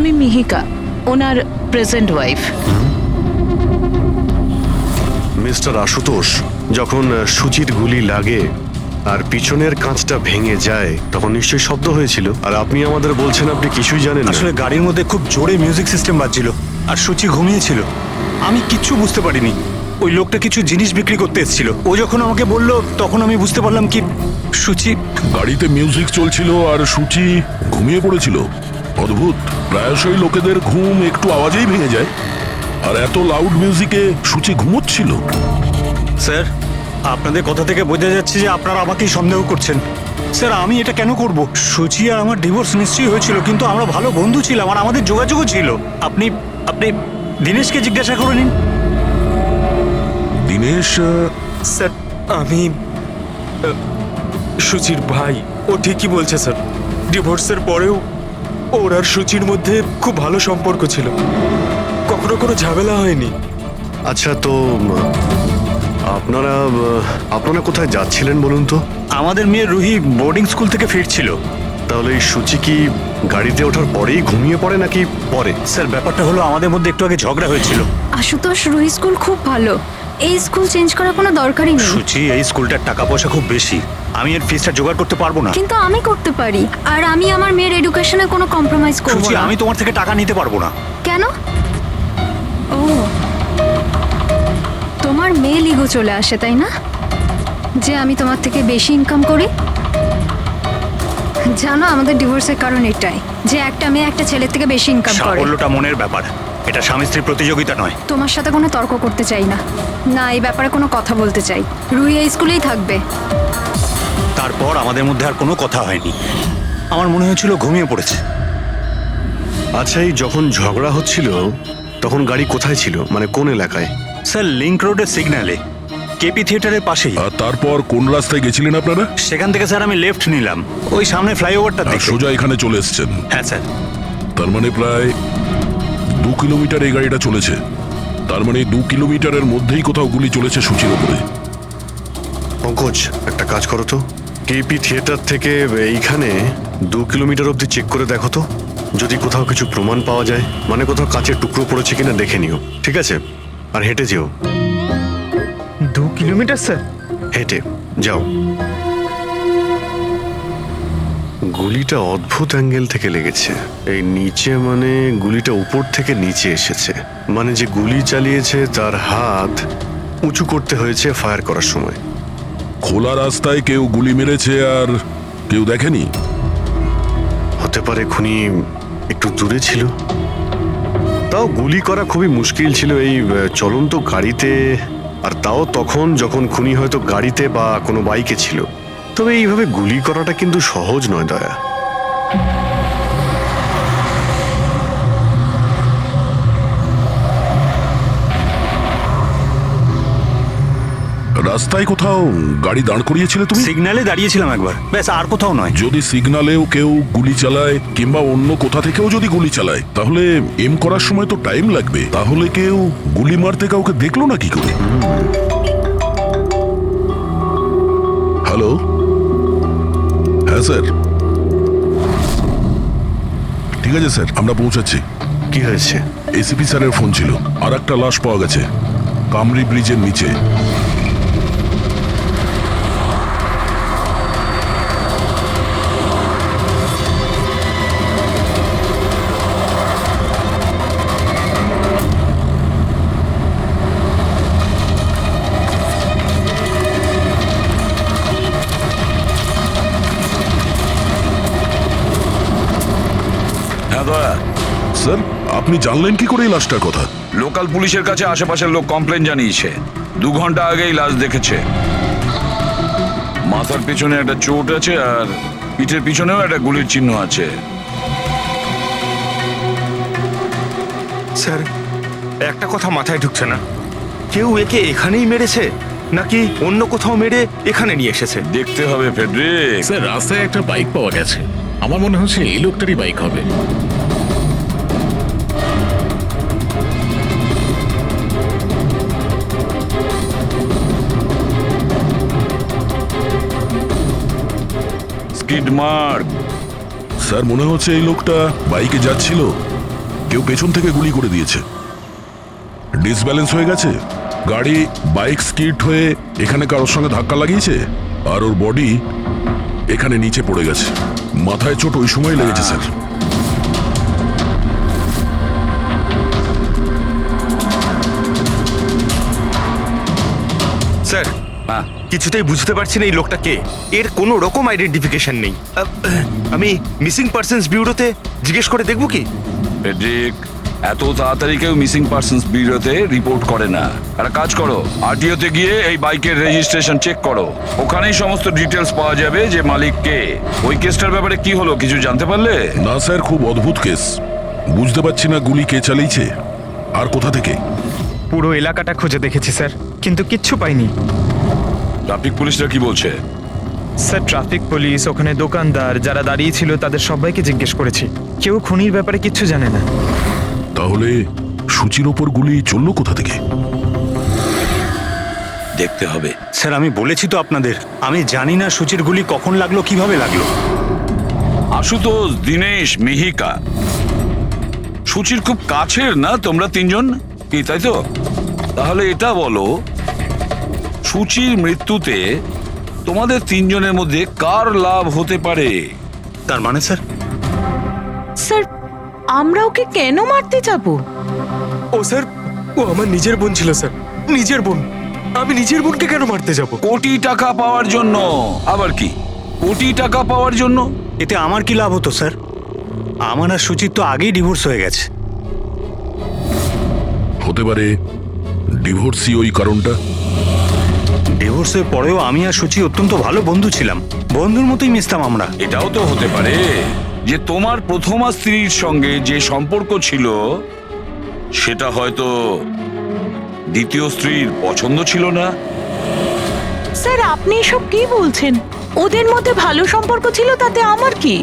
আমি মিহিকা, ওনার present wife. Mister Ashutosh, যখন সুচির গুলি লাগে আর পিছনের কাঁচটা ভেঙে যায় তখন নিশ্চয়ই শব্দ হয়েছিল, আর আপনি আমাদের বলছেন আপনি কিছুই জানেন না। আসলে গাড়ির মধ্যে খুব জোরে মিউজিক সিস্টেম বাজছিল আর সুচি ঘুমিয়েছিল। আমি কিচ্ছু বুঝতে পারিনি। ওই লোকটা কিছু জিনিস বিক্রি করতে এসেছিল। ও যখন আমাকে বলল তখন আমি বুঝতে পারলাম কি সুচি। গাড়িতে মিউজিক চলছিল আর সুচি ঘুমিয়ে পড়েছিল। অদ্ভুত, প্রায়শই লোকেদের ঘুম একটু আওয়াজেই ভেঙে যায়, আর এত লাউড মিউজিকে সুচি ঘুমোচ্ছিল। স্যার, আপনাদের কথা থেকে বোঝা যাচ্ছে যে আপনারা আমাকেই সন্দেহ করছেন। স্যার, আমি এটা কেন করব? সুচি আর আমার ডিভোর্স নিশ্চয়ই হয়েছিল, কিন্তু আমরা ভালো বন্ধু ছিলাম আর আমাদের যোগাযোগও ছিল। আপনি আপনি দীনেশকে জিজ্ঞাসা করে নিন। দীনেশ? স্যার, আমি সুচির ভাই। ও ঠিকই বলছে স্যার, ডিভোর্সের পরেও ওর আর সুচির মধ্যে খুব ভালো সম্পর্ক ছিল, কখনো কোনো ঝামেলা হয়নি। আচ্ছা, তো আপনারা আপনারা কোথায় যাচ্ছিলেন বলুন তো? আমাদের মেয়ে রুহি বোর্ডিং স্কুল থেকে ফিরছিল। তাহলে এই সুচি কি গাড়িতে ওঠার পরেই ঘুমিয়ে পড়ে নাকি পরে? স্যার, ব্যাপারটা হলো আমাদের মধ্যে একটু আগে ঝগড়া হয়েছিল। আশুতোষ, রুহি স্কুল খুব ভালো, এই স্কুল চেঞ্জ করার কোনো দরকারই নেই। সুচি, এই স্কুলটার টাকা পয়সা খুব বেশি, আমি এর ফিসটা জোগাড় করতে পারবো না। কিন্তু আমি করতে পারি, আর আমি আমার মেয়ের এডুকেশনে কোনো কম্প্রোমাইজ করব সুচি, না। আমি তোমার থেকে টাকা নিতে পারবো না। কেন? ও, তোমার মেয়ে লিগো চলে আসে, তাই না? যে আমি তোমার থেকে বেশি ইনকাম করি। জানো, আমাদের ডিভোর্সের কারণ এটাই, যে একটা মেয়ে একটা ছেলের থেকে বেশি ইনকাম করে। সাফল্যটা মনের ব্যাপার, এটা স্বামী স্ত্রীর প্রতিযোগিতা নয়। তোমার সাথে কোনো তর্ক করতে চাই না, না এই ব্যাপারে কোনো কথা বলতে চাই। রুহি এই স্কুলেই থাকবে। তারপর আমাদের মধ্যে আর কোনো কথা হয়নি। আমার মনে হয়েছিল ঘুমিয়ে পড়েছে। আচ্ছা, এই যখন ঝগড়া হচ্ছিল তখন গাড়ি কোথায় ছিল, মানে কোন এলাকায়? স্যার, লিংক রোডের সিগন্যালে, কেপি থিয়েটারের পাশেই। আর তারপর কোন রাস্তায় গেছিলেন আপনারা? সেখান থেকে স্যার আমি লেফট নিলাম, ওই সামনে ফ্লাইওভারটা আর দেখে। সোজা এখানে চলে এসেছেন? হ্যাঁ স্যার। তার মানে প্রায় 2 কিলোমিটার এই গাড়িটা চলেছে। তার মানে 2 কিলোমিটারের মধ্যেই কোথাও গুলি চলেছে সুচির উপরে। পঙ্কজ, একটা কাজ করো তো, কেপি থিয়েটার থেকে এইখানে 2 কিলোমিটার অবধি চেক করে দেখো তো, যদি কোথাও কিছু প্রমাণ পাওয়া যায়, মানে কোথাও কাচের টুকরো পড়েছে কিনা দেখে নিও, ঠিক আছে? আর হেঁটে যেও। 2 কিলোমিটার স্যার? হেঁটে যাও। গুলিটা অদ্ভুত অ্যাঙ্গেল থেকে লেগেছে, এই নিচে, মানে গুলিটা উপর থেকে নিচে এসেছে, মানে যে গুলি চালিয়েছে তার হাত উঁচু করতে হয়েছে ফায়ার করার সময়। খোলা রাস্তায় কেউ গুলি মেরেছে আর কেউ দেখেনি? হতে পারে খুনি একটু দূরে ছিল, তাও গুলি করা খুবই মুশকিল ছিল এই চলন্ত গাড়িতে, আর তাও তখন যখন খুনি হয়তো গাড়িতে বা কোনো বাইকে ছিল। তবে এইভাবে গুলি করাটা কিন্তু সহজ নয় দয়া। রাস্তায় কোথাও গাড়ি দাঁড় করিয়েছিলে তুমি? সিগন্যালে দাঁড়িয়েছিলাম একবার, ব্যাস, আর কোথাও নয়। যদি সিগন্যালেও কেউ গুলি চালায় কিংবা অন্য কোথা থেকেও যদি গুলি চালায়, তাহলে এম করার সময় তো টাইম লাগবে। তাহলে কেউ গুলি মারতে কাউকে দেখলো না কি করে? হ্যালো? হ্যাঁ স্যার, ঠিক আছে স্যার, আমরা পৌঁছাচ্ছি। কি হয়েছে? এসিপি স্যারের ফোন ছিল, আর একটা লাশ পাওয়া গেছে কামরি ব্রিজের নিচে। স্যার, আপনি জানলেন কি করে এই লাশটার কথা? লোকাল পুলিশের কাছে আশেপাশের লোক কমপ্লেন জানিয়েছে, 2 ঘন্টা আগেই লাশ দেখেছে। মাথার পিছনে একটা চোট আছে আর পিঠের পিছনেও একটা গুলির চিহ্ন আছে। স্যার, একটা কথা মাথায় ঢুকছে না, কেউ একে এখানেই মেরেছে নাকি অন্য কোথাও মেরে এখানে নিয়ে এসেছে? দেখতে হবে ফেডরিক। স্যার, রাস্তায় একটা বাইক পাওয়া গেছে, আমার মনে হচ্ছে এই লোকটারই বাইক হবে। Skid mark. স্যার, মনে হচ্ছে এই লোকটা বাইকে যাচ্ছিল কেউ পেছন থেকে গুলি করে দিয়েছে। ডিসব্যালেন্স হয়ে গেছে, গাড়ি বাইক স্কিড হয়ে এখানে কারোর সঙ্গে ধাক্কা লাগিয়েছে, আর ওর বডি এখানে নিচে পড়ে গেছে। মাথায় চোট ওই সময় লেগেছে স্যার। স্যার হ্যাঁ কিছুতেই বুঝতে পারছি না এই লোকটা কে। এর কোনো রকম আইডেন্টিফিকেশন নেই। আমি মিসিং পার্সনস ব্যুরোতে জিজ্ঞেস করে দেখবো কি? ফেডরিক, এত তাড়াতাড়ি কেউ মিসিং পার্সনস ব্যুরোতে রিপোর্ট করে না। একটা কাজ করো, আরটিওতে গিয়ে এই বাইকের রেজিস্ট্রেশন চেক করো। ওখানেই সমস্ত ডিটেলস পাওয়া যাবে যে মালিক কে। ওই কেসটার ব্যাপারে কি হলো কিছু জানতে পারলে? না স্যার, খুব অদ্ভুত কেস। বুঝতে পারছি না গুলি কে চালিয়েছে আর কোথা থেকে। পুরো এলাকাটা খুঁজে দেখেছি স্যার, কিন্তু কিচ্ছু পাইনি। ট্রাফিক পুলিশরা কি বলছে? স্যার ট্রাফিক পুলিশ, ওখানে দোকানদার যারা দাঁড়িয়ে ছিল তাদের সবাইকে জিজ্ঞেস করেছি, কেউ খুনির ব্যাপারে কিচ্ছু জানে না। তাহলে সূচির ওপর গুলি চললো কোথা থেকে? দেখতে হবে। স্যার আমি বলেছি তো আপনাদের, আমি জানি না সূচির গুলি কখন লাগলো, কিভাবে লাগলো। আশুতোষ, দীনেশ, মিহিকা, সূচির খুব কাছের না তোমরা তিনজন, কি তাই তো? তাহলে এটা বলো, সূচির মৃত্যুতে তোমাদের তিনজনের মধ্যে কার লাভ হতে পারে? তার মানে স্যার, স্যার আমরা ওকে কেন মারতে যাব? ও স্যার, ও আমার নিজের বোন ছিল স্যার, নিজের বোন। আমি নিজের বোনকে কেন মারতে যাব? কোটি টাকা পাওয়ার জন্য। আবার কি কোটি টাকা পাওয়ার জন্য? এতে আমার কি লাভ হতো স্যার? আমার আর সুচির তো আগেই ডিভোর্স হয়ে গেছে। হতে পারে ডিভোর্সই ওই কারণটা। ডিভোর্সের পরেও আমি আর সুচি অত্যন্ত ভালো বন্ধু ছিলাম, বন্ধুর মতোই মিশতাম আমরা। এটাও তো হতে পারে যে তোমার প্রথমা স্ত্রীর সঙ্গে যে সম্পর্ক ছিল সেটা হয়তো দ্বিতীয় স্ত্রীর পছন্দ ছিল না। স্যার আপনি এসব কি বলছেন? ওদের মধ্যে ভালো সম্পর্ক ছিল, তাতে আমার কি?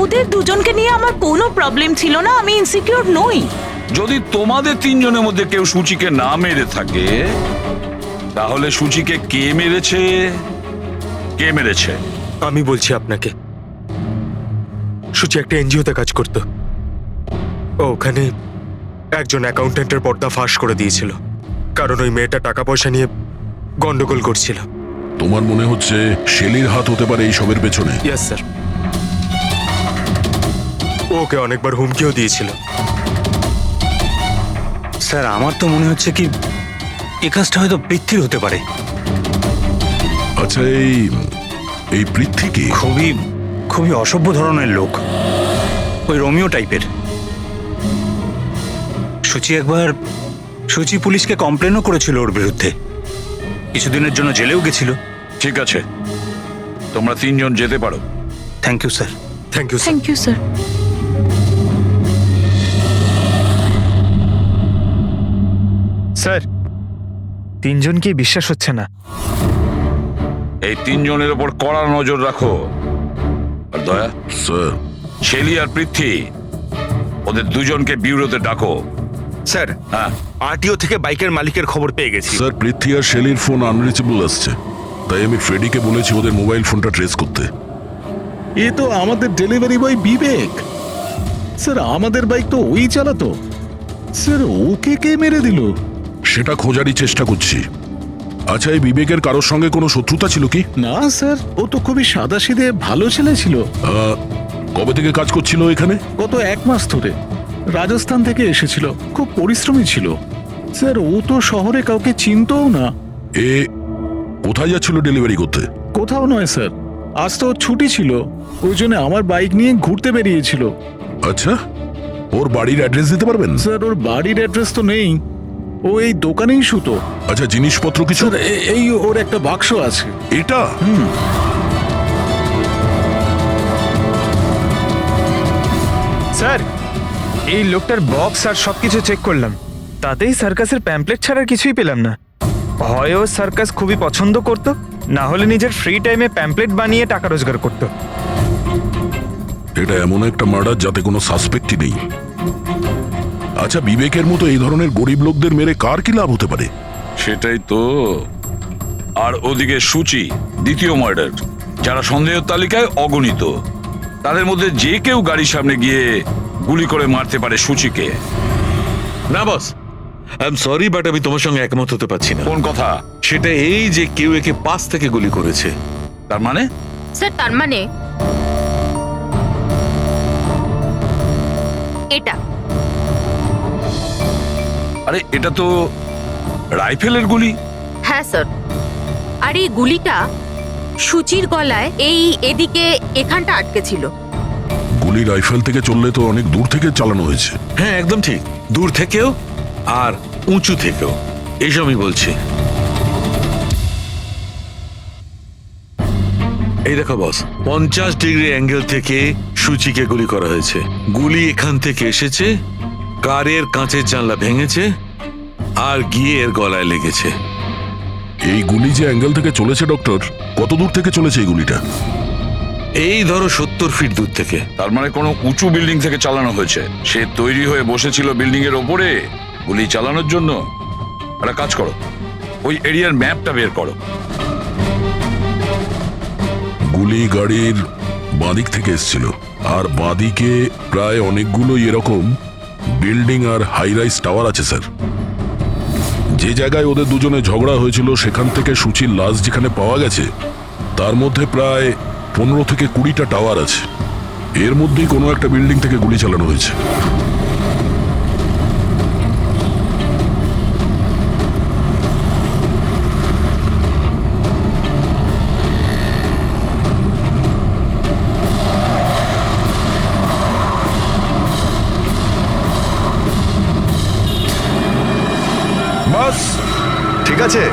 ওদের দুজনকে নিয়ে আমার কোনো প্রবলেম ছিল না, আমি ইনসিকিউর নই। যদি তোমাদের তিনজনের মধ্যে কেউ সূচিকে না মেরে থাকে, তাহলে সূচিকে কে মেরেছে? কে মেরেছে? আমি বলছি আপনাকে, সূচি একটা এনজিওতে কাজ করত। ও ওখানে একজন অ্যাকাউন্ট্যান্টের পর্দা ফাঁস করে দিয়েছিল, কারণ ওই মেয়েটা টাকা পয়সা নিয়ে গন্ডগোল করছিল। তোমার মনে হচ্ছে শেলির হাত হতে পারে এই সবের পেছনে? ইয়েস স্যার, ওকে অনেকবার হুমকিও দিয়েছিল। স্যার আমার তো মনে হচ্ছে কি এই কাজটা হয়তো পৃথ্বীর হতে পারে। আচ্ছা, এই পৃথ্বী কি? খুবই খুবই অসভ্য ধরনের লোক, ওই রোমিও টাইপের। সুচি পুলিশকে কমপ্লেনও করেছিল ওর বিরুদ্ধে, কিছুদিনের জন্য জেলেও গেছিল। ঠিক আছে, তোমরা তিনজন যেতে পারো। Thank you sir. Thank you sir. Thank you sir. Sir তিনজনকেই বিশ্বাস হচ্ছে না। এই তিনজনের ওপর কড়া নজর রাখো। আর দয়া, স্যার, শেলি আর পৃথ্বী, ওদের দুজনকে ব্যুরোতে ডাকো। স্যার, হ্যাঁ, আরটিও থেকে বাইকের মালিকের খবর পেয়ে গেছি। স্যার পৃথ্বী আর শেলির ফোন আনরিচেবল আসছে, তাই আমি ফ্রেডিকে বলেছি ওদের মোবাইল ফোনটা ট্রেস করতে। এ তো আমাদের ডেলিভারি বয় বিবেক। স্যার আমাদের বাইক তো ওই চালাতো। স্যার ওকে কে মেরে দিল? সেটা খোঁজারই চেষ্টা করছি। আচ্ছা, এই বিবেকের কারোর সঙ্গে কোনো শত্রুতা ছিল কি? না স্যার, ও তো খুবই সাদাসিধে ভালো ছেলে ছিল। কবে থেকে কাজ করছিল এখানে? গত 1 মাস ধরে রাজস্থান থেকে এসেছিল, খুব পরিশ্রমী ছিল। স্যার ও তো শহরে কাউকে চিনতও না। এ কোথায় যাচ্ছিল ডেলিভারি করতে? কোথাও নয় স্যার, আজ তো ওর ছুটি ছিল, ওই জন্য আমার বাইক নিয়ে ঘুরতে বেরিয়েছিল। আচ্ছা, ওর বাড়ির অ্যাড্রেস দিতে পারবেন? স্যার ওর বাড়ির অ্যাড্রেস তো নেই, ও এই দোকানেই শুতো। আচ্ছা, জিনিসপত্র কিছু? স্যার এই ওর একটা বাক্স আছে। এটা? স্যার এই লোকটার বক্স আর সবকিছু চেক করলাম, তাতেই সার্কাসের প্যাম্পলেট ছাড়া কিছুই পেলাম না। হয় ও সার্কাস খুবই পছন্দ করত, না হলে নিজের ফ্রি টাইমে প্যাম্পলেট বানিয়ে টাকা রোজগার করত। এটা এমন একটা মার্ডার যাতে কোনো সাসপেক্টই নেই। আচ্ছা, বিবেকের মতো এই ধরনের গরিব লোকদের মেরে কার কি লাভ হতে পারে? সেটাই তো। আর ওদিকে সূচি, দ্বিতীয় মার্ডার, যারা সন্দেহের তালিকায় অগণিত, তাদের মধ্যে যে কেউ গাড়ির সামনে গিয়ে গুলি করে মারতে পারে সূচিকে? না বস, আই এম সরি বাট আমি তোমার সঙ্গে একমত হতে পারছি না। কোন কথা? সেটা এই যে কেউ একে পাশ থেকে গুলি করেছে। তার মানে? স্যার তার মানে এটা। আরে এটা তো রাইফেলের গুলি। হ্যাঁ স্যার, আর এই গুলিটা সূচির গলায় এই এদিকে এখানটা আটকে ছিল। গুলি রাইফেল থেকে চললে তো অনেক দূর থেকে চালানো হয়েছে। হ্যাঁ একদম ঠিক, দূর থেকেও আর উঁচু থেকেও, এইসব আমি বলছি। এই দেখো বস, 50 ডিগ্রি অ্যাঙ্গেল থেকে সূচিকে গুলি করা হয়েছে। গুলি এখান থেকে এসেছে, কারের কাঁচের জানলা ভেঙেছে আর গিয়ে এর গলায় লেগেছে। এই গুলি যে অ্যাঙ্গেল থেকে চলেছে ডক্টর, কত দূর থেকে চলেছে এই গুলিটা? এই ধরো 70 ফিট দূর থেকে। তার মানে কোনো উঁচু বিল্ডিং থেকে চালানো হয়েছে। সে তৈরি হয়ে বসেছিল বিল্ডিং এর ওপরে গুলি চালানোর জন্য। একটা কাজ করো, ওই এরিয়ার ম্যাপটা বের করো। গুলি গাড়ির বাঁদিক থেকে এসেছিল, আর বাঁদিকে প্রায় অনেকগুলো এরকম বিল্ডিং আর হাই রাইজ টাওয়ার আছে স্যার। যে জায়গায় ওদের দুজনে ঝগড়া হয়েছিল সেখান থেকে সূচির লাশ যেখানে পাওয়া গেছে, তার মধ্যে প্রায় 15 থেকে 20টা টাওয়ার আছে। এর মধ্যেই কোনো একটা বিল্ডিং থেকে গুলি চালানো হয়েছে। বাস ঠিক আছে।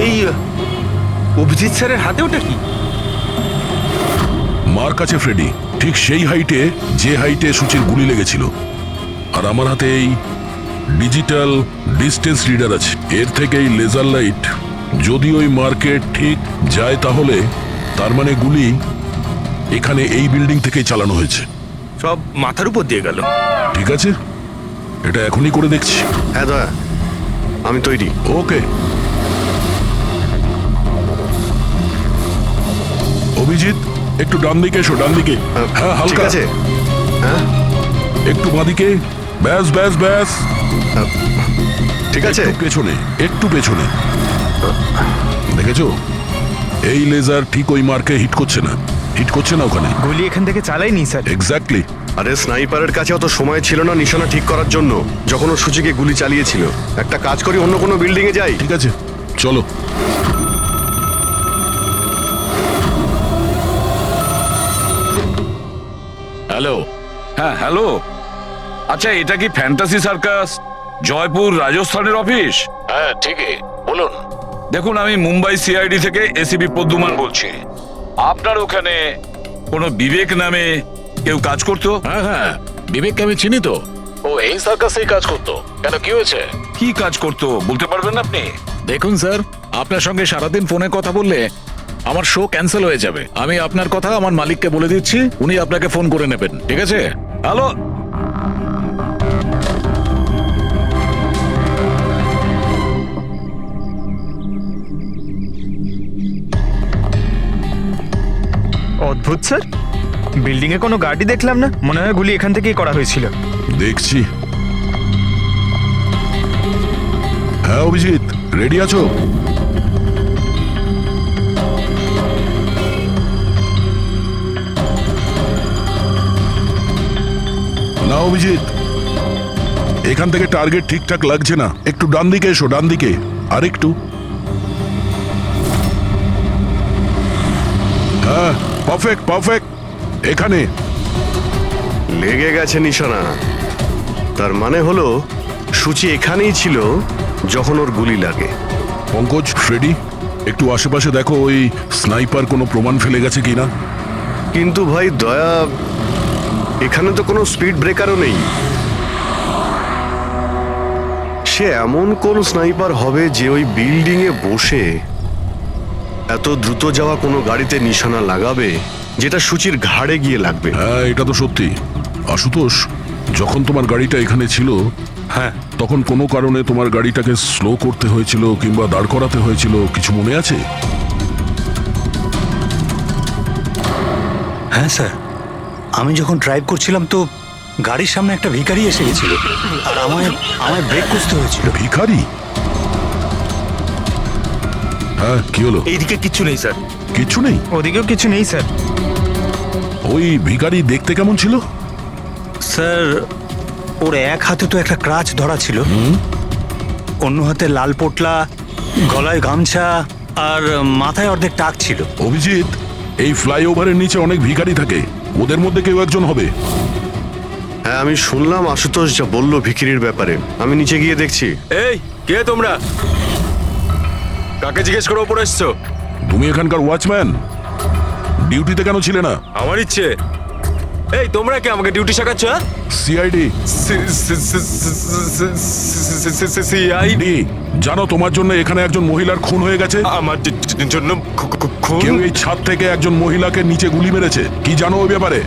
এই অভিজিৎ স্যারের হাতে ওটা কি? মার কাছে ফ্রেডি, ঠিক সেই হাইটে যে হাইটে সূচির গুলি লেগেছিল। আর আমার হাতে এই ডিজিটাল ডিস্টেন্স রিডার আছে। এর থেকে এই লেজার লাইট যদি ওই মার্কেট ঠিক যায় তাহলে তার মানে গুলি এখানে এই বিল্ডিং থেকেই চালানো হয়েছে। সব মাথার উপর দিয়ে গেল। ঠিক আছে, এটা এখনই করে দেখছি। হ্যাঁ দয়া, আমি তৈরি। ওকে অভিজিৎ, একটু ডান দিকে এসো, ডান দিকে। হ্যাঁ ঠিক হালকা আছে। হ্যাঁ একটু বাঁদিকে। ব্যাস ব্যাস ব্যাস, ঠিক আছে। একটু পেছনে, একটু পেছনে। দেখেছো, এই লেজার ঠিক ওই মার্কে হিট করছে না, হিট করছে না ওখানে। গুলি এখান থেকে চালাইনি স্যার। এক্স্যাক্টলি। আরে স্নাইপারের কাছে অত সময় ছিল না নিশানা ঠিক করার জন্য যখন ও সূচিকে গুলি চালিয়েছিল। একটা কাজ করি, অন্য কোনো বিল্ডিং এ যাই। ঠিক আছে চলো। হ্যালো। হ্যাঁ হ্যালো। আচ্ছা, এটা কি ফ্যান্টাসি সার্কাস জয়পুর রাজস্থানের অফিস? হ্যাঁ ঠিকই, বলুন। দেখুন, আমি মুম্বাই সিআইডি থেকে এসিপি পদ্মমান বলছি। আপনার ওখানে কোনো বিবেক নামে কেউ কাজ করতো? হ্যাঁ হ্যাঁ, বিবেককে আমি চিনি তো। ও এই সার্কাসেই কাজ করতো। কেন, কি হয়েছে? কি কাজ করতো বলতে পারবেন আপনি? দেখুন স্যার, আপনার সঙ্গে সারাদিন ফোনে কথা বললে আমার শো ক্যান্সেল হয়ে যাবে। আমি আপনার কথা আমার মালিককে বলে দিচ্ছি, উনি আপনাকে ফোন করে নেবেন। ঠিক আছে? হ্যালো। অদ্ভুত স্যার, বিল্ডিং এ কোনো গাড়ি দেখলাম না। মনে হয় গুলি এখান থেকেই করা হয়েছিল। দেখছি। হ্যাঁ অভিজিৎ, রেডি আছো? না অভিজিৎ, এখান থেকে টার্গেট ঠিকঠাক লাগছে না। একটু ডান দিকে এসো, ডান দিকে। আর একটু। হ্যাঁ পারফেক্ট পারফেক্ট। এখানে লেগে গেছে নিশানা। তার মানে হলো সূচি এখানেই ছিল যখন ওর গুলি লাগে। পঙ্কজ, ফ্রেডি, একটু আশেপাশে দেখো ওই স্নাইপার কোনো প্রমাণ ফেলে গেছে কিনা। কিন্তু ভাই দয়া, এখানে তো কোনো স্পিড ব্রেকারও নেই। সে এমন কোন স্নাইপার হবে যে ওই বিল্ডিং এ বসে এত দ্রুত যাওয়া কোনো গাড়িতে নিশানা লাগাবে যেটা সূচির ঘাড়ে গিয়ে লাগবে। হ্যাঁ এটা তো সত্যি। আশুতোষ, যখন তোমার গাড়িটা এখানে ছিল হ্যাঁ তখন কোনো কারণে তোমার গাড়িটাকে স্লো করতে হয়েছিল কিংবা দাঁড় করাতে হয়েছিল, কিছু মনে আছে? হ্যাঁ স্যার, আমি যখন ড্রাইভ করছিলাম তো গাড়ির সামনে একটা ভিখারি এসে গেছিল আর আমায় ব্রেক করতে হয়েছিল। ভিখারি? হ্যাঁ, কি হলো? এইদিকে কিচ্ছু নেই স্যার। কিচ্ছু নেই? ওদিকেও কিছু নেই স্যার। ওই ভিখারি দেখতে কেমন ছিল? স্যার, ওর এক হাতে তো একটা ক্রাচ ধরা ছিল, অন্য হাতে লাল পোটলা, গলায় গামছা আর মাথায় অর্ধেক টাক ছিল। অভিজিৎ, এই ফ্লাইওভারের নিচে অনেক ভিখারি থাকে, ওদের মধ্যে কেউ একজন হবে। হ্যাঁ, আমি শুনলাম আশুতোষ যা বললো ভিখিরির ব্যাপারে। আমি নিচে গিয়ে দেখছি। এই কে তোমরা? কাকে জিজ্ঞেস করে ওপরে এসছো? তুমি এখানকার ওয়াচম্যান, ডিউটিতে কেন ছিলে না? আমার ইচ্ছে। এই তোমরা কে আমাকে ডিউটি শেখাচ্ছ? সিআইডি। সিআইডি? জানো তোমার জন্য এখানে একজন মহিলার খুন হয়ে গেছে? আমার জন্য খুন? কেউ এই ছাদ থেকে একজন মহিলাকে নিচে গুলি মেরেছে, কি জানো ওই ব্যাপারে?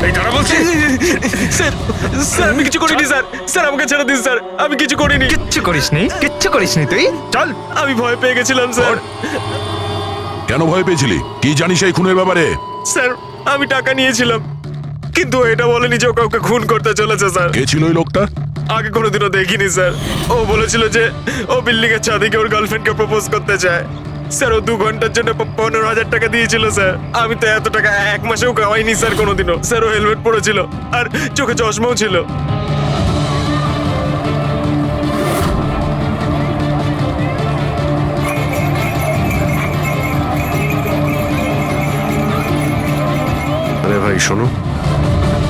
এই দাঁড়া বলছি। স্যার স্যার আমি কিছু করিনি স্যার। স্যার আমাকে ছেড়ে দিন স্যার, আমি কিছু করিনি। কিচ্ছু করিসনি, কিচ্ছু করিসনি তুই। চল। আমি ভয় পেয়ে গেছিলাম স্যার। কেন ভয় পেয়েছিলি? কি জানিস এই খুনের ব্যাপারে? স্যার আমি টাকা নিয়েছিলাম, কিন্তু এটা বলেনি যে ও কাউকে খুন করতে চলেছে স্যার। কে ছিল ওই লোকটা? আগে কোনোদিনও দেখিনি স্যার। ও বলেছিল যে ও বিল্ডিং এর ছাদে গিয়ে ওর গার্লফ্রেন্ডকে প্রপোজ করতে চায়। স্যার ও 2 ঘন্টার জন্য 15,000 টাকা দিয়েছিল স্যার। আমি তো এত টাকা এক মাসেও কামাইনি স্যার কোনোদিনও। স্যার ও হেলমেট পরেছিল আর চোখে চশমাও ছিল। আরে ভাই শোনো।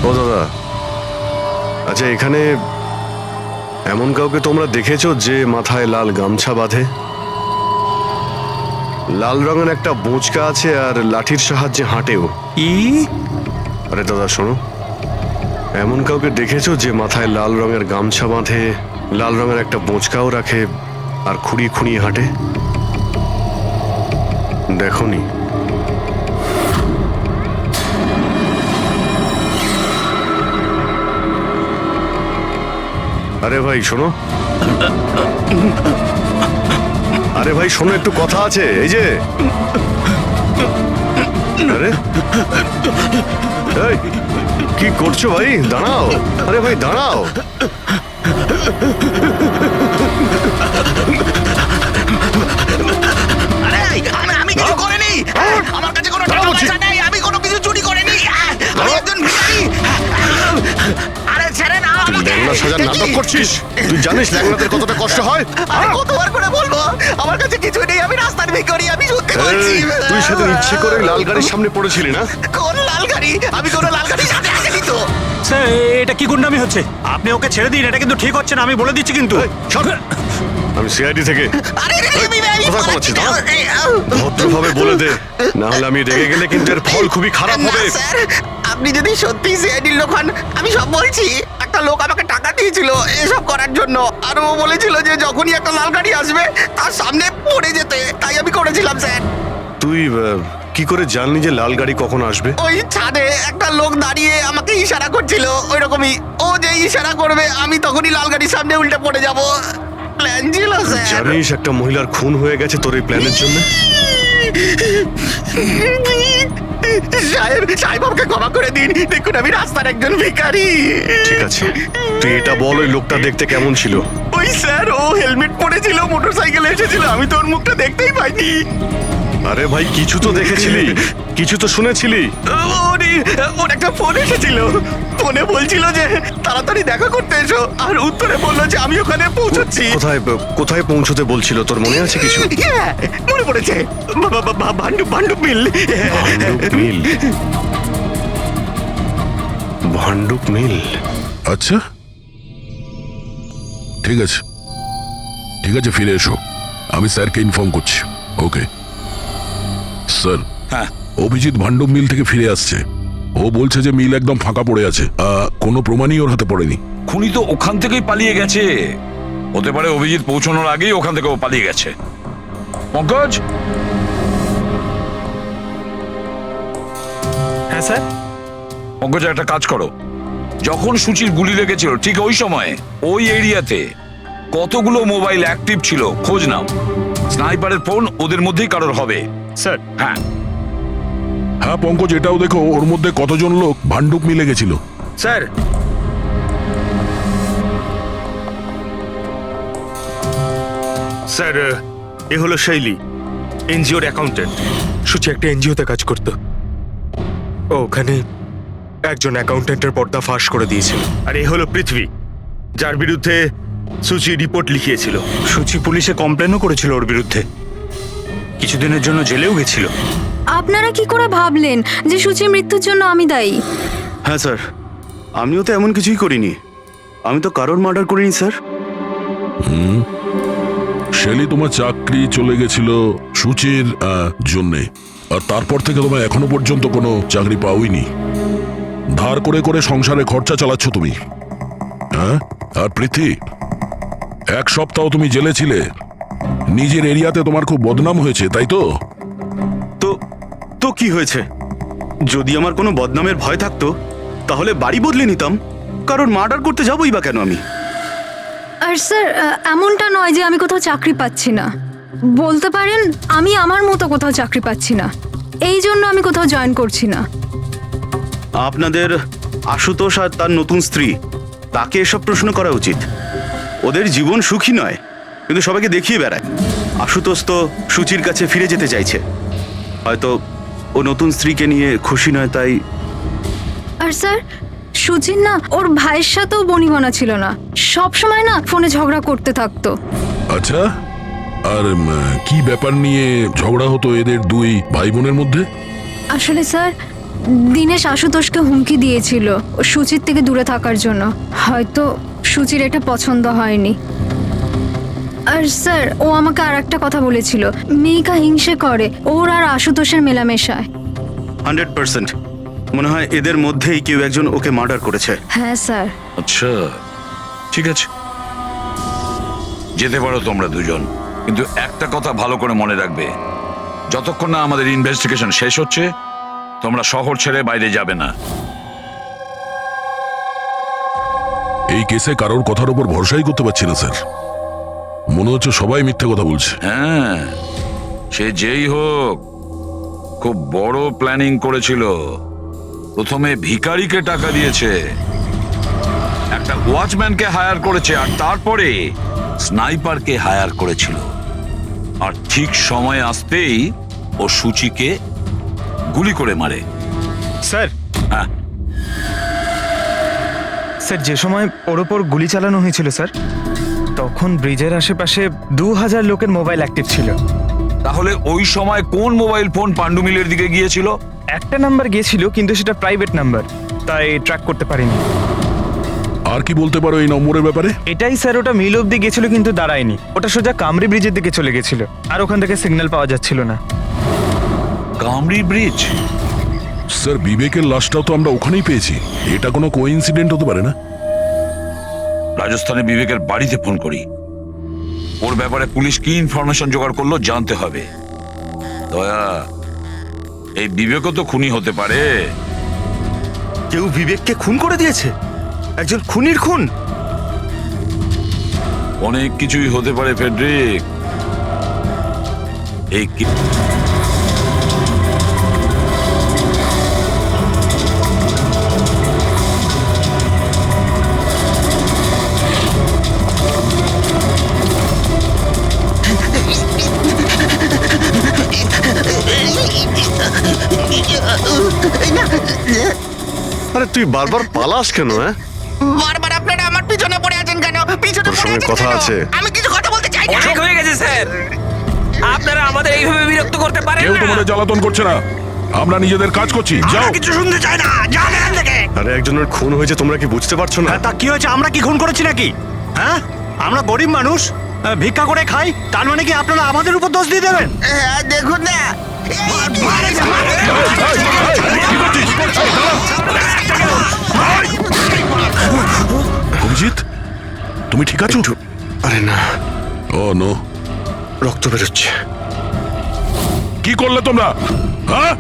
ও দাদা, আচ্ছা এখানে এমন কাউকে তোমরা দেখেছো যে মাথায় লাল গামছা বাঁধে, লাল রঙের একটা বোঁচকা আছে আর লাঠির সাহায্যে হাঁটেও? আরে দাদা শোনো, এমন কাউকে দেখেছো যে মাথায় লাল রঙের গামছা বাঁধে, লাল রঙের একটা বোঁচকাও রাখে আর খুঁড়িয়ে খুঁড়িয়ে হাঁটে? দেখোনি? আরে ভাই শোনো, আরে ভাই শোনো, একটু কথা আছে। এই যে আরে এই, কি করছো ভাই? দাঁড়াও। আরে ভাই দাঁড়াও। আমি কিছু করিনি। আমার কাছে কোনো টাকা পয়সা নেই। আমি কোনো কিছু চুরি করিনি। আমি একজন ভিখারি। আরে ছেড়ে না তুই আমাকে। ল্যাংড়া সাজার নাটক করছিস? তুই জানিস ল্যাংড়াদের কতটা কষ্ট হয়? আরে কতবার করে বলবো আমার কাছে কিছু নেই। আমি রাস্তার ভিখারি। আমি সত্যি বলছি। এই, তুই সেদিন ইচ্ছে করে লাল গাড়ির সামনে পড়েছিলি না? কোন লাল গাড়ি? আমি কোনো লাল গাড়ির সাথে আসেনি তো। স্যার, এটা কি গুন্ডামি হচ্ছে? আপনি ওকে ছেড়ে দিন, এটা কিন্তু ঠিক হচ্ছে না, আমি বলে দিচ্ছি কিন্তু। এই, সর। আমি সিআইডি থেকে। আরে আমি কোথায় পালাচ্ছিস? দাঁড়া। ভদ্রভাবে বলে দে, না হলে আমি রেগে গেলে কিন্তু এর ফল খুবই খারাপ হবে। না, স্যার, আপনি যদি সত্যি সিআইডির লোক হন, আমি সব বলছি। একটা লোক আমাকে টাকা দিয়েছিল এসব করার জন্য, আর ও বলেছিল যে যখনই একটা লাল গাড়ি আসবে তার সামনে পড়ে যেতে, তাই আমি করেছিলাম স্যার। তুই কি করে জানলি যে লাল গাড়ি কখন আসবে? ওই ছাদে একটা লোক দাঁড়িয়ে আমাকে ইশারা করছিল, ওই রকমই। ও যে ইশারা করবে আমি তখনই লাল গাড়ির সামনে উল্টে পড়ে যাব। প্ল্যান ছিল স্যার। জানিস একটা মহিলার খুন হয়ে গেছে তোর এই প্ল্যানের জন্য? সাহেব আমাকে ক্ষমা করে দিন। দেখুন আমি রাস্তার একজন ভিখারি। ঠিক আছে, তুই এটা বল ওই লোকটা দেখতে কেমন ছিল? ওই স্যার, ও হেলমেট পরেছিল, মোটরসাইকেলে এসেছিল, আমি তো ওর মুখটা দেখতেই পাইনি। আরে ভাই কিছু তো দেখেছিলি, কিছু তো শুনেছিলি। ওর একটা ফোন এসেছিল, ফোনে বলছিল যে তাড়াতাড়ি দেখা করতে এসো, আর উত্তরে বললো যে আমি ওখানে পৌঁছচ্ছি। কোথায় কোথায় পৌঁছতে বলছিল তোর মনে আছে কিছু? হ্যাঁ, মনে পড়েছে। ভান্ডুপ মিল। ভান্ডুপ মিল? ভান্ডুপ মিল? আচ্ছা ঠিক আছে, ঠিক আছে, ফিরে এসো। আমি স্যারকে ইনফর্ম করছি। Okay sir. হ্যাঁ অভিজিৎ ভান্ডব মিল থেকে ফিরে আসছে। ও বলছে যে মিল একদম ফাঁকা পড়ে আছে, কোনো প্রমাণই ওর হাতে পড়েনি। খুনি তো ওখান থেকেই পালিয়ে গেছে। হতে পারে অভিজিৎ পৌঁছানোর আগেই ওখান থেকে ও পালিয়ে গেছে। পঙ্কজ, হ্যাঁ স্যার। পঙ্কজ একটা কাজ করো, যখন সুচির গুলি লেগেছিল ঠিক ওই সময় ওই এরিয়াতে কতগুলো মোবাইল অ্যাক্টিভ ছিল খোঁজ নাও। স্নাইপারের ফোন ওদের মধ্যেই কারোর হবে। স্যার। হ্যাঁ হ্যাঁ পঙ্কজ, এটাও দেখো ওর মধ্যে কতজন লোক ভান্ডুপ মিলে গেছিল। স্যার, স্যার এ হলো শৈলী, এনজিওর অ্যাকাউন্টেন্ট। সুচি একটা এনজিওতে কাজ করত। ও ওখানে একজন অ্যাকাউন্টেন্টের পর্দা ফাঁস করে দিয়েছিল। আর এ হলো পৃথ্বী, যার বিরুদ্ধে সুচি রিপোর্ট লিখিয়েছিল। সুচি পুলিশে কমপ্লেনও করেছিল ওর বিরুদ্ধে, কিছুদিনের জন্য জেলেও গেছিল। আপনারা কি করে ভাবলেন যে সুচির মৃত্যুর জন্য আমি দায়ী? হ্যাঁ স্যার, আমিও তো এমন কিছুই করিনি। আমি তো কারোর মার্ডার করিনি স্যার। শেলি, তোমার চাকরি চলে গেছিল সুচির জন্যে, আর তারপর থেকে তোমার এখনো পর্যন্ত কোনো চাকরি পাওইনি। ধার করে করে সংসারে খরচা চালাচ্ছ তুমি। হ্যাঁ, আর পৃথ্বী, 1 সপ্তাহ তুমি জেলে ছিলে। নিজের এরিয়াতে তোমার খুব বদনাম হয়েছে, তাই তো? তো কি হয়েছে? যদি আমার কোনো বদনামের ভয় থাকতো তাহলে বাড়ি বদলে নিতাম। কারণ মার্ডার করতে যাবোই বা কেন আমি? আর স্যার, এমনটা নয় যে আমি কোথাও চাকরি পাচ্ছি না। বলতে পারেন আমি আমার মতো কোথাও চাকরি পাচ্ছি না, এই জন্য আমি কোথাও জয়েন করছি না। আপনাদের আশুতোষ আর তার নতুন স্ত্রী, তাকে এসব প্রশ্ন করা উচিত। ওদের জীবন সুখী নয়, কিন্তু সবাইকে দেখিয়ে বেড়ায়। আশুতোষ তো সুচির কাছে ফিরে যেতে চাইছে। হয়তো ও নতুন স্ত্রীকে নিয়ে খুশি নয়, তাই। আর স্যার, সুচির না ওর ভাইয়ের সাথেও বনিবনা ছিল না, সব সময় না ফোনে ঝগড়া করতে থাকতো। আচ্ছা, আর কি ব্যাপার নিয়ে ঝগড়া হতো এদের দুই ভাই বোনের মধ্যে? আসলে স্যার, দিনেশ আশুতোষকে হুমকি দিয়েছিল ও সুচির থেকে দূরে থাকার জন্য। হয়তো সুচির এটা পছন্দ হয়নি। আর স্যার, ও আমাকে আর একটা কথা বলেছিল, মেয়েকা হিংসে করে ওর আর আশুতোষের মেলামেশায়। 100% মনে হয় এদের মধ্যেই কেউ একজন ওকে মার্ডার করেছে। হ্যাঁ স্যার। আচ্ছা, ঠিক আছে, যেতে পারো তোমরা দুজন, কিন্তু একটা কথা ভালো করে মনে রাখবে, যতক্ষণ না আমাদের ইনভেস্টিগেশন শেষ হচ্ছে তোমরা শহর ছেড়ে বাইরে যাবে না। এই কেসে কারোর কথার উপর ভরসাই করতে পারছি না স্যার। মনে হচ্ছে সবাই মিথ্যে কথা বলছে। হ্যাঁ, সে যেই হোক খুব বড় প্ল্যানিং করেছিল। প্রথমে ভিখারিকে টাকা দিয়েছে, একটা ওয়াচম্যানকে হায়ার করেছে, আর তারপরে স্নাইপারকে হায়ার করেছিল। আর ঠিক সময় আসতেই ও সুচিকে গুলি করে মারে। স্যার, হ্যাঁ, স্যার যে সময় ওর ওপর গুলি চালানো হয়েছিল স্যার, তখন ব্রিজের আশেপাশে 2000 লোকের মোবাইল অ্যাক্টিভ ছিল। তাহলে ওই সময় কোন মোবাইল ফোন পান্ডু মিলের দিকে গিয়েছিল? একটা নাম্বার গিয়েছিল, কিন্তু সেটা প্রাইভেট নাম্বার, তাই ট্র্যাক করতে পারিনি। আর কি বলতে পারো এই নম্বরের ব্যাপারে? এটাই স্যার, ওটা মিল অব্দি গেছিল কিন্তু দাঁড়ায়নি, ওটা সোজা কামরি ব্রিজের দিকে চলে গেছিল, আর ওখান থেকে সিগন্যাল পাওয়া যাচ্ছিল না। কামরি ব্রিজ? স্যার, বিবেকের লাশটাও তো আমরা ওখানেই পেয়েছি। এটা কোনো কোইন্সিডেন্ট হতে পারে না? রাজস্থানে বিবেকের বাড়িতে ফোন করি, ওর ব্যাপারে পুলিশ কি ইনফরমেশন জোগাড় করলো জানতে হবে। দয়া, এই বিবেকও তো খুনি হতে পারে। কেউ বিবেককে খুন করে দিয়েছে? একজন খুনির খুন? অনেক কিছুই হতে পারে ফেডরিক। এই আরে তুই বারবার পালাস কেন? হ্যাঁ, বারবার আপনারা আমার পিছনে পড়ে আছেন কেন? পিছনে তোর পড়ে সঙ্গে আছেন কথা কেন? আছে। আমি কিছু কথা বলতে চাই না। অনেক হয়ে গেছে স্যার, আপনারা আমাদের এইভাবে বিরক্ত করতে পারেন কেউ না। তোমাদের জ্বালাতন করছে না, আমরা নিজেদের কাজ করছি। যাও। কিছু শুনতে চাই না, যান এখান থেকে। আরে একজনের খুন হয়েছে, তোমরা কি বুঝতে পারছো না? তা কি হয়েছে? আমরা কি খুন করেছি নাকি? হ্যাঁ, আমরা গরিব মানুষ, ভিক্ষা করে খাই, তার মানে কি আপনারা আমাদের উপর দোষ দিয়ে দেবেন? হ্যাঁ, দেখুন না অভিজিৎ, তুমি ঠিক আছো? আরে না, ও নো, রক্ত বেরোচ্ছে। কি করলে তোমরা? হ্যাঁ,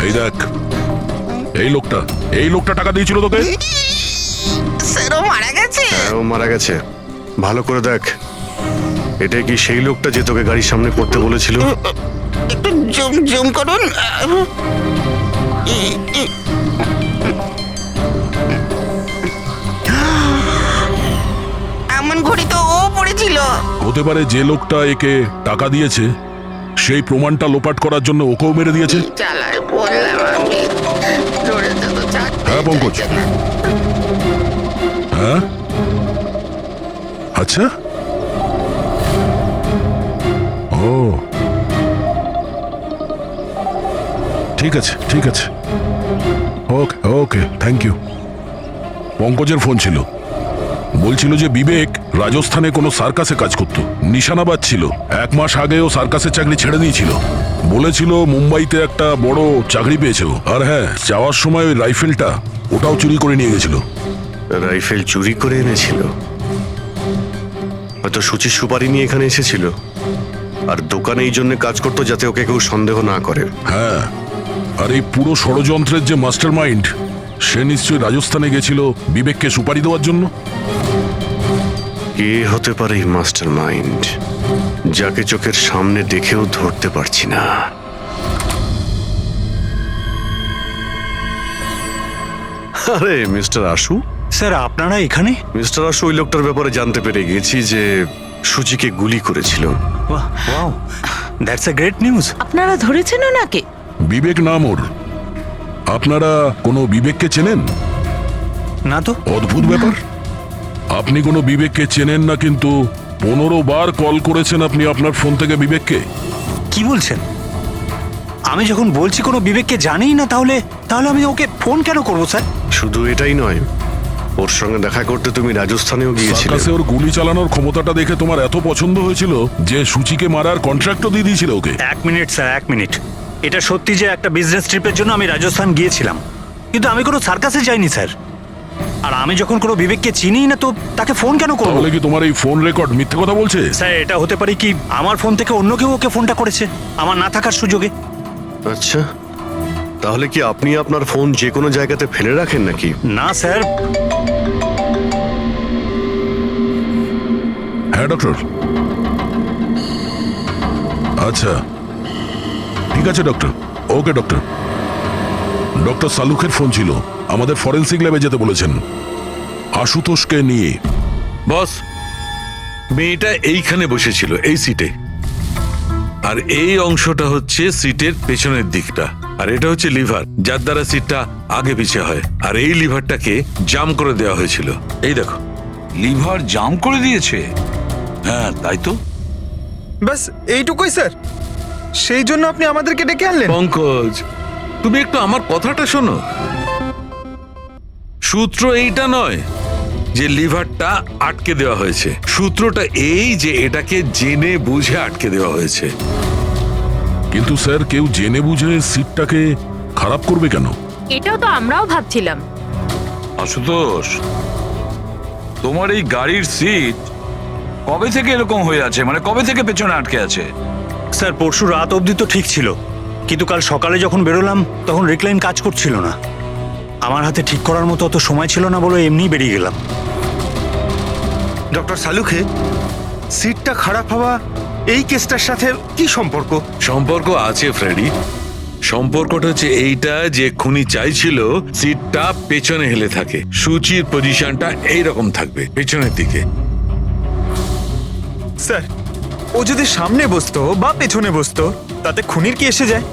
এই দেখ, এই লোকটা টাকা দিয়েছিল তোকে। স্যার ও মারা গেছে। হ্যাঁ, ও মারা গেছে। ভালো করে দেখ, এটা কি সেই লোকটা যে তোকে গাড়ির সামনে করতে বলেছিল? একটু জুম জুম করুন। এমন ঘড়ি তো ও পড়েছিল। হতে পারে যে লোকটা একে টাকা দিয়েছে সেই প্রমাণটা লোপাট করার জন্য ওকেও মেরে দিয়েছে। চালায় বললাম আমি, ধরেছে তো চাকরি। হ্যাঁ পঙ্কজ, হ্যাঁ, আচ্ছা, ও ঠিক আছে, ঠিক আছে, ওকে ওকে, থ্যাংক ইউ। পঙ্কজের ফোন ছিল, বলছিল যে বিবেক রাজস্থানে কোনো সার্কাসে কাজ করত, নিশানাবাদ ছিল। 1 মাস আগে ও সার্কাসের চাকরি ছেড়ে দিয়েছিল। বলেছিল মুম্বাইতে একটা বড় চাকরি পেয়েছে ও। আর হ্যাঁ, যাওয়ার সময় ওই রাইফেলটা ওটাও চুরি করে নিয়ে গেছিল। রাইফেল চুরি করে এনেছিল? হয়তো সুচির সুপারি নিয়ে এখানে এসেছিল, আর দোকানে এই জন্য কাজ করতো যাতে ওকে কেউ সন্দেহ না করে। হ্যাঁ, আর এই পুরো ষড়যন্ত্রের যে মাস্টার মাইন্ড, সে নিশ্চয়ই রাজস্থানে গেছিল বিবেককে সুপারি দেওয়ার জন্য। কে হতে পারে এই মাস্টার মাইন্ড, যাকে চোখের সামনে দেখেও ধরতে পারছি না? আরে মিস্টার আশু। স্যার আপনারা এখানে? মিস্টার আশু, ওই লোকটার ব্যাপারে জানতে পেরে গেছি যে সুচিকে গুলি করেছিল। Wow, that's a great news. আপনারা ধরেছেন ওনাকে? বিবেক নাম ওর। আপনারা কোনো বিবেককে চেনেন? না তো। অদ্ভুত ব্যাপার, আপনি কোনো বিবেককে চেনেন না, কিন্তু 15 বার কল করেছেন আপনি আপনার ফোন থেকে বিবেককে। কি বলছেন? আমি যখন বলছি কোনো বিবেককে জানিই না, তাহলে আমি ওকে ফোন কেন করবো স্যার? শুধু এটাই নয়, ওর সঙ্গে দেখা করতে তুমি রাজস্থানেও গিয়েছিলে। সার্কাসে ওর গুলি চালানোর ক্ষমতাটা দেখে তোমার এত পছন্দ হয়েছিল যে সুচিকে মারার কন্ট্রাক্টও দিয়ে দিয়েছিল ওকে। 1 মিনিট স্যার, 1 মিনিট। এটা সত্যি যে একটা বিজনেস ট্রিপের জন্য আমি রাজস্থান গিয়েছিলাম, কিন্তু আমি কোনো সার্কাসে যাইনি স্যার। আর আমি যখন কোনো বিবেককে চিনি না, তো তাকে ফোন কেন করবো? তাহলে কি তোমার এই ফোন রেকর্ড মিথ্যে কথা বলছে? স্যার, এটা হতে পারে কি আমার ফোন থেকে অন্য কেউ ওকে ফোনটা করেছে আমার না থাকার সুযোগে। আচ্ছা, তাহলে কি আপনি আপনার ফোন যে কোনো জায়গাতে ফেলে রাখেন নাকি? না স্যার। হ্যাঁ ডক্টর। আচ্ছা ঠিক আছে ডক্টর, ওকে ডক্টর। ডক্টর সালুখের ফোন ছিল, আমাদের ফরেন্সিক ল্যাবে যেতে বলেছেন আশুতোষকে নিয়ে। বস, মেয়েটা এইখানে বসেছিল এই সিটে, আর এই অংশটা হচ্ছে সিটের পেছনের দিকটা, আর এটা হচ্ছে লিভার, যার দ্বারা সিটটা আগে পিছে হয়। আর এই লিভারটাকে জাম করে দেওয়া হয়েছিল। এই দেখো, লিভার জাম করে দিয়েছে? হ্যাঁ তাই তো। বাস এইটুকুই স্যার, সেই জন্য আপনি আমাদেরকে ডেকে আনলেন? পঙ্কজ, তুমি একটু আমার কথাটা শোনো। সূত্র এইটা নয় যে লিভারটা আটকে দেওয়া হয়েছে, সূত্রটা এই যে এটাকে জেনে বুঝে আটকে দেওয়া হয়েছে। কিন্তু স্যার, কেউ জেনে বুঝে সিটটাকে খারাপ করবে কেন? এটাও তো আমরাও ভাবছিলাম। আশুতোষ, তোমার এই গাড়ির সিট কবে থেকে এরকম হয়ে আছে? মানে কবে থেকে পেছনে আটকে আছে? স্যার, পরশু রাত অবধি তো ঠিক ছিল, কিন্তু কাল সকালে যখন বেরোলাম তখন রিক্লাইন কাজ করছিল না। আমার হাতে ঠিক করার মতো অত সময় ছিল না বলে এমনি বেরিয়ে গেলাম। ডক্টর সালুখে, সিটটা খারাপ হওয়া এই কেসটার সাথে কি সম্পর্ক? সম্পর্ক আছে ফ্রেডি। সম্পর্কটা হচ্ছে এইটা যে খুনি চাইছিল সিটটা পেছনে হেলে থাকে, সুচির পজিশনটা এইরকম থাকবে পেছনের দিকে। স্যার, ও যদি সামনে বসতো বা পেছনে বসতো তাতে খুনির কি এসে যায়?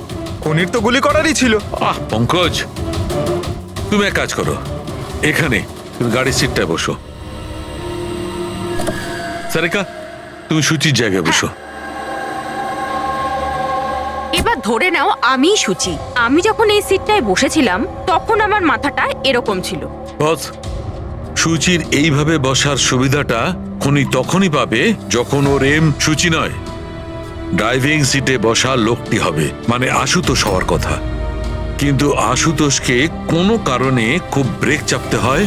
খুনির তো গুলি করারই ছিল। পঙ্কজ, তুমি এক কাজ করো, এখানে তুমি গাড়ির সিটটায় বসো। সারিকা, তুমি সুচির জায়গায় বসো। এবার ধরে নাও আমি সুচি। আমি যখন এই সিটটায় বসেছিলাম তখন আমার মাথাটা এরকম ছিল। বস, সুচির এইভাবে বসার সুবিধাটা খুনি তখনই পাবে যখন ওর এম সুচি নয়, ড্রাইভিং সিটে বসা লোকটি হবে, মানে আশুতোষ হওয়ার কথা। কিন্তু আশুতোষকে কোনো কারণে খুব ব্রেক চাপতে হয়,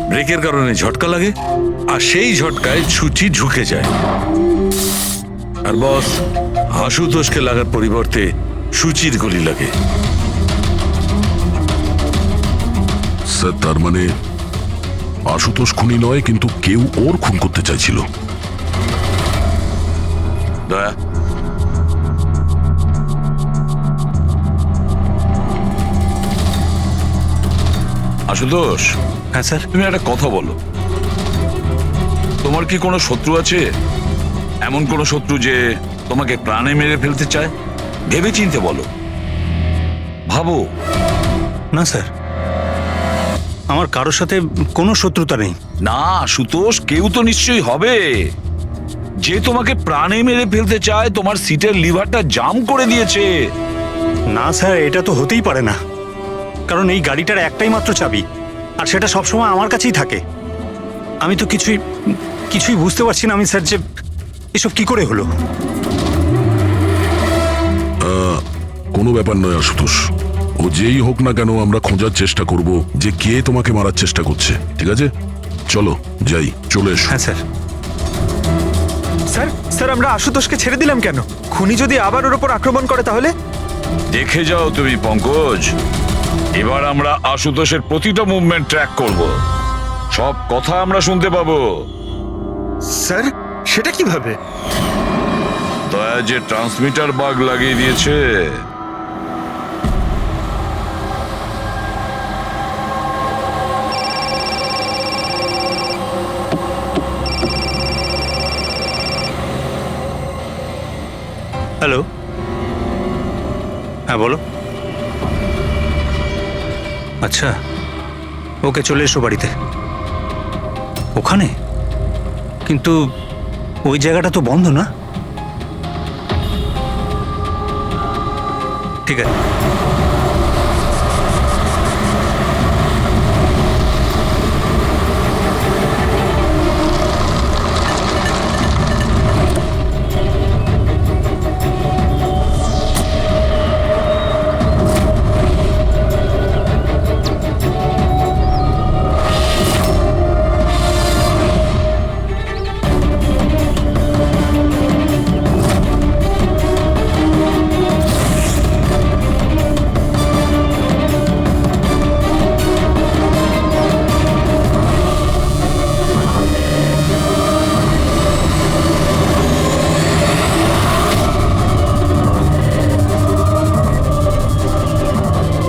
ব্রেকের কারণে ঝটকা লাগে, আর সেই ঝটকায় সুচি ঝুঁকে যায়। আর বস, আশুতোষকে লাগার পরিবর্তে সুচির গুলি লাগে। স্যার, তার মানে আশুতোষ খুনি নয়, কিন্তু কেউ ওর খুন করতে চাইছিল। দয়া, আশুতোষ, হ্যাঁ স্যার। তুমি একটা কথা বলো, তোমার কি কোনো শত্রু আছে? এমন কোনো শত্রু যে তোমাকে প্রাণে মেরে ফেলতে চায়? ভেবে চিনতে বলো, ভাবো। না স্যার, আমার কারোর সাথে কোনো শত্রুতা নেই। না আশুতোষ, কেউ তো নিশ্চয়ই হবে যে তোমাকে প্রাণে মেরে ফেলতে চায়, তোমার সিটের লিভারটা জাম করে দিয়েছে। না স্যার, এটা তো হতেই পারে না, কারণ এই গাড়িটার একটাই মাত্র চাবি, আর সেটা সবসময় আমার কাছেই থাকে। আমি তো কিছুই বুঝতে পারছি না আমি স্যার, যে এসব কি করে হলো। কোনো ব্যাপার নয় আশুতোষ, ও যেই হোক না কেন আমরা খোঁজার চেষ্টা করব যে কে তোমাকে মারার চেষ্টা করছে। ঠিক আছে, চলো যাই, চলে এসো। হ্যাঁ স্যার। স্যার স্যার, আমরা আশুতোষকে ছেড়ে দিলাম কেন? খুনি যদি আবার ওর ওপর আক্রমণ করে তাহলে? দেখে যাও তুমি পঙ্কজ, এবার আমরা আশুতোষের প্রতিটা মুভমেন্ট ট্র্যাক করব, সব কথা আমরা শুনতে পাবো। স্যার, সেটা কিভাবে? দয়া যে ট্রান্সমিটার বাগ লাগিয়ে দিয়েছে। হ্যালো, হ্যাঁ বলো। আচ্ছা, ওকে, চলে এসো বাড়িতে। ওখানে? কিন্তু ওই জায়গাটা তো বন্ধ না? ঠিক আছে।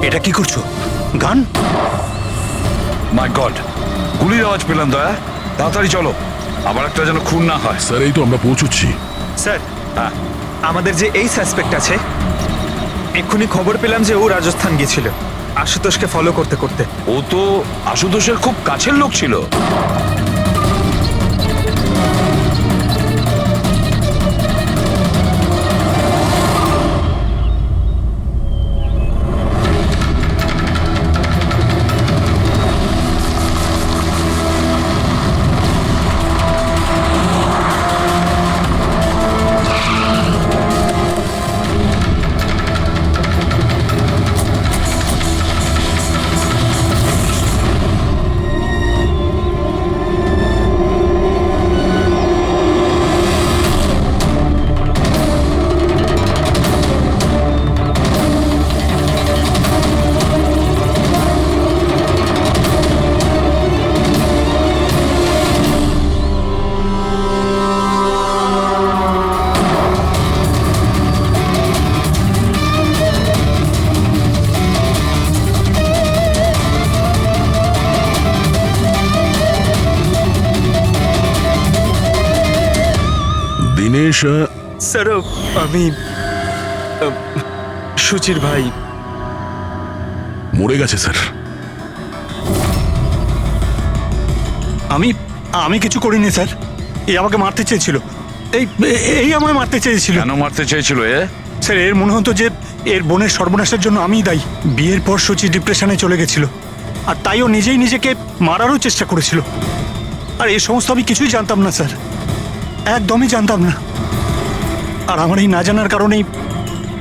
এটা কি করছো? গান? মাই গড, গুলির আওয়াজ পেলাম। দয়া, তাড়াতাড়ি চলো, আবার একটা যেন খুন না হয়। স্যার, এই তো আমরা পৌঁছচ্ছি। স্যার, আমাদের যে এই সাসপেক্ট আছে, এক্ষুনি খবর পেলাম যে ও রাজস্থান গিয়েছিল আশুতোষকে ফলো করতে করতে। ও তো আশুতোষের খুব কাছের লোক ছিল। দিনেশ, স্যার, আমি সুচির ভাই। মরে গেছে স্যার। আমি কিছু করিনি স্যার, এই আমাকে মারতে চেয়েছিল। এই আমায় মারতে চেয়েছিল। কেন মারতে চেয়েছিল এ? স্যার, এর মনে হতো যে এর বোনের সর্বনাশের জন্য আমিই দায়ী। বিয়ের পর সুচি ডিপ্রেশনে চলে গেছিল, আর তাইও নিজেই নিজেকে মারারও চেষ্টা করেছিল। আর এই সমস্ত আমি কিছুই জানতাম না স্যার, একদমই জানতাম না। আর আমার এই না জানার কারণেই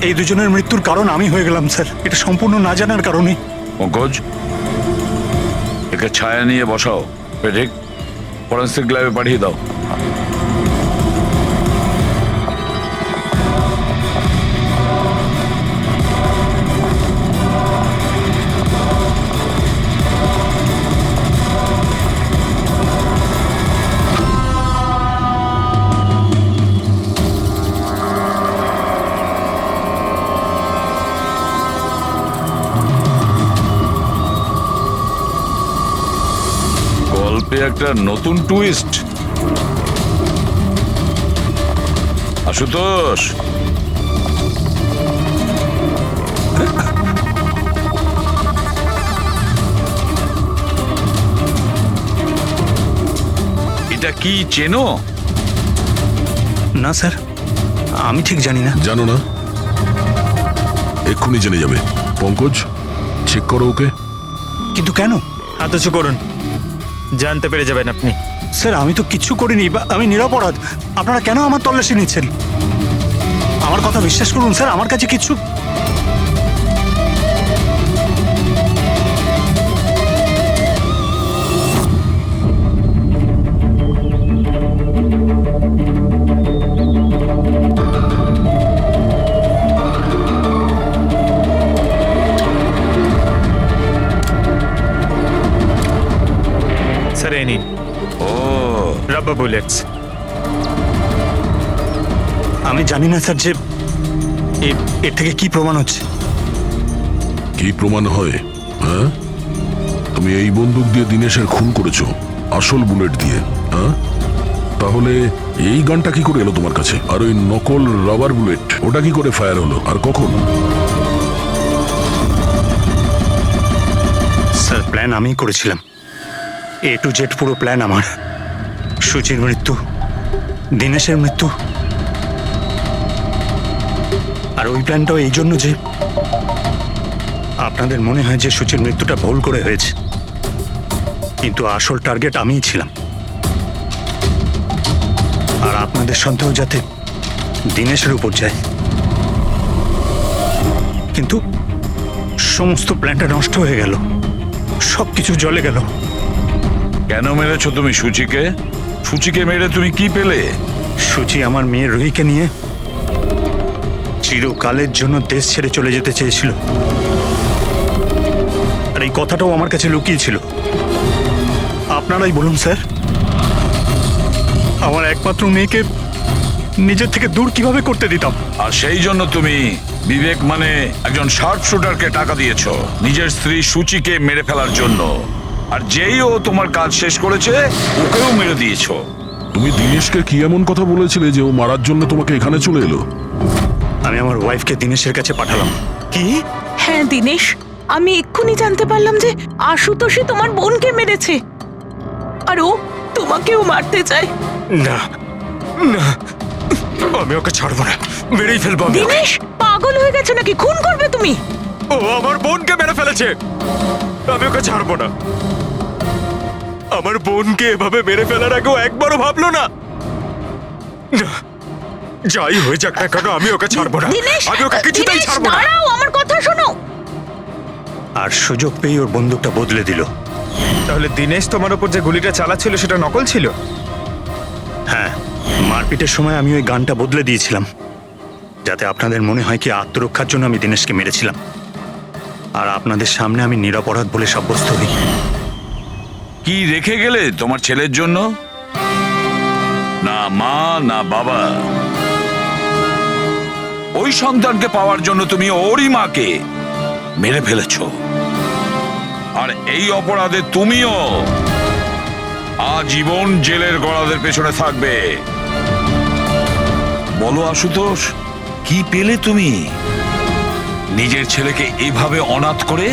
এই দুজনের মৃত্যুর কারণ আমি হয়ে গেলাম স্যার, এটা সম্পূর্ণ না জানার কারণে। পঙ্কজ, একে ছায়া নিয়ে বসাও, ঠিক ফরেন্সিক ল্যাবে পাঠিয়ে দাও। গল্পে একটা নতুন টুইস্ট। আশুতোষ, এটা কি চেনো? না স্যার, আমি ঠিক জানি না। জানো না? এক্ষুনি জেনে যাবে। পঙ্কজ, চেক করো ওকে। কিন্তু কেন? হাত উঁচু করুন, জানতে পেরে যাবেন আপনি। স্যার আমি তো কিচ্ছু করিনি, আমি নিরপরাধ। আপনারা কেন আমার তল্লাশি নিচ্ছেন? আমার কথা বিশ্বাস করুন স্যার, আমার কাছে কিছু। স্যার এই নিন ও রাবার বুলেটস। আমি জানি না স্যার যে এর থেকে কি প্রমাণ হচ্ছে। কি প্রমাণ হয়? হ্যাঁ, তুমি এই বন্দুক দিয়ে দিনেশের খুন করেছো, আসল বুলেট দিয়ে। হ্যাঁ, তাহলে এই গানটা কি করে এলো তোমার কাছে? আর ওই নকল রাবার বুলেট, ওটা কি করে ফায়ার হলো আর কখন? স্যার প্ল্যান আমিই করেছিলাম, A to Z পুরো প্ল্যান আমার। সুচির মৃত্যু, দিনেশের মৃত্যু, আর ওই প্ল্যানটাও এই জন্য যে আপনাদের মনে হয় যে সুচির মৃত্যুটা ভুল করে হয়েছে, কিন্তু আসল টার্গেট আমিই ছিলাম। আর আপনাদের সন্দেহ যাতে দিনেশের উপর যায়, কিন্তু সমস্ত প্ল্যানটা নষ্ট হয়ে গেল, সবকিছু জ্বলে গেল। কেন মেরেছো তুমি সুচিকে? সুচিকে মেরে তুমি কি পেলে? সুচি আমার মেয়ে রুহিকে নিয়ে চিরকালের জন্য দেশ ছেড়ে চলে যেতে চেয়েছিল, আর এই কথাটাও আমার কাছে লুকিয়ে ছিল। আপনারাই বলুন স্যার, আমার একমাত্র মেয়েকে নিজের থেকে দূর কিভাবে করতে দিতাম? আর সেই জন্য তুমি বিবেক মানে একজন শার্প শুটারকে টাকা দিয়েছো নিজের স্ত্রী সুচিকে মেরে ফেলার জন্য, আর যেই ও তোমার কাজ শেষ করেছে ওকেও মেরে দিয়েছো। তুমি দিনেশকে কি এমন কথা বলেছিলে যে ও মারার জন্য তোমাকে এখানে চলে এলো? আমি আমার ওয়াইফকে দিনেশের কাছে পাঠালাম। কি? হ্যাঁ দিনেশ, আমি এক্ষুনি জানতে পারলাম যে আশুতোষই তোমার বোনকে মেরেছে, আর ও তোমাকেও মারতে চায়। না না, আমি ওকে ছাড়বো না, মেরেই ফেলবো আমি ওকে। দিনেশ, পাগল হয়ে গেছো নাকি? খুন করবে তুমি? ও আমার বোনকে মেরে ফেলেছে, আমি ওকে ছাড়বো না। আমার বোনকে এভাবে মেরে ফেলার আগেও একবারও ভাবলো না। না, যাই হয়ে যাক না কেন আমি ওকে ছাড়বো না, দিনেশ, আমি ওকে কিছুতেই দিনেশ, ছাড়বো না। দাঁড়াও, আমার কথা শোনো। আর সুযোগ পেয়ে ওর বন্দুকটা বদলে দিল। তাহলে দিনেশ তোমার উপর যে গুলিটা চালাচ্ছিল সেটা নকল ছিল? হ্যাঁ, মারপিটের সময় আমি ওই গানটা বদলে দিয়েছিলাম, যাতে আপনাদের মনে হয় কি আত্মরক্ষার জন্য আমি দিনেশকে মেরেছিলাম, আর আপনাদের সামনে আমি নিরপরাধ বলে সাব্যস্ত হই। কি রেখে গেলে তোমার ছেলের জন্য? না মা না বাবা। ওই সন্তানকে পাওয়ার জন্য তুমি ওরই মাকে মেরে ফেলেছো, আর এই অপরাধে তুমিও আজীবন জেলের গড়াদের পেছনে থাকবে। বলো আশুতোষ, কি পেলে তুমি নিজের ছেলেকে এভাবে অনাথ করে?